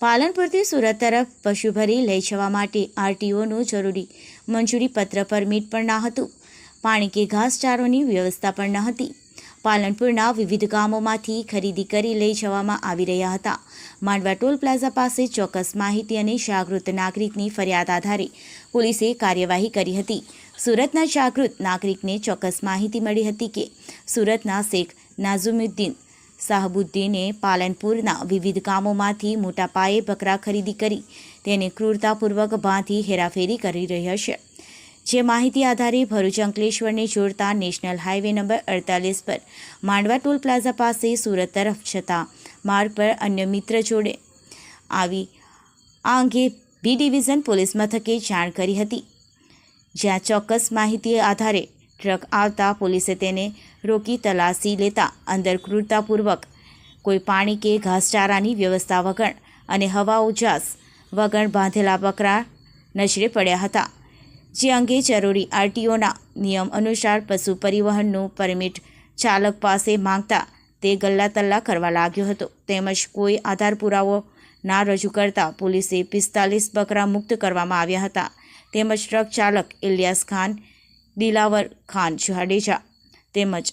પાલનપુરથી સુરત તરફ પશુ ભરી લઈ જવા માટે આરટીઓનું જરૂરી મંજૂરી પત્ર પરમિટ પણ ન હતું. પાણી કે ઘાસચારોની વ્યવસ્થા પણ ન હતી. પાલનપુરના વિવિધ ગામોમાંથી ખરીદી કરી લઈ જવામાં આવી રહ્યા હતા. માંડવા ટોલ પ્લાઝા પાસે ચોક્કસ માહિતી અને જાગૃત નાગરિકની ફરિયાદ આધારે પોલીસે કાર્યવાહી કરી હતી. સુરતના જાગૃત નાગરિકને ચોક્કસ માહિતી મળી હતી કે સુરતના શેખ નાઝુમુદ્દીન સાહબુદ્દીને પાલનપુરના વિવિધ ગામોમાંથી મોટા પાયે બકરા ખરીદી કરી તેને ક્રૂરતાપૂર્વક બાંધી હેરાફેરી કરી રહ્યા છે. જે માહિતી આધારે ભરૂચ અંકલેશ્વરને જોડતા નેશનલ હાઈવે નંબર 48 પર માંડવા ટોલ પ્લાઝા પાસે સુરત તરફ જતા માર્ગ પર અન્ય મિત્ર જોડે આવી આ અંગે બી ડિવિઝન પોલીસ મથકે જાણ કરી હતી. જ્યાં ચોક્કસ માહિતી આધારે ટ્રક આવતા પોલીસે તેને રોકી તલાશી લેતા અંદર ક્રૂરતાપૂર્વક કોઈ પાણી કે ઘાસચારાની વ્યવસ્થા વગર અને હવા ઉજાસ વગર બાંધેલા બકરા નજરે પડ્યા હતા. જે અંગે જરૂરી આરટીઓના નિયમ અનુસાર પશુ પરિવહનનું પરમિટ ચાલક પાસે માંગતા તે ગલ્લાતલ્લા કરવા લાગ્યો હતો. તેમજ કોઈ આધાર પુરાવો ના રજૂ કરતા પોલીસે 45 બકરા મુક્ત કરવામાં આવ્યા હતા. તેમજ ટ્રક ચાલક ઇલિયાસ ખાન, દિલાવર ખાન જાડેજા તેમજ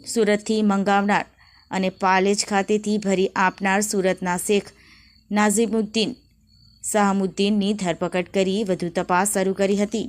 સુરતથી મંગાવનાર અને પાલેજ ખાતેથી ભરી આપનાર સુરતના શેખ નાઝીમુદ્દીન શાહમુદ્દીનની ધરપકડ કરી વધુ તપાસ શરૂ કરી હતી.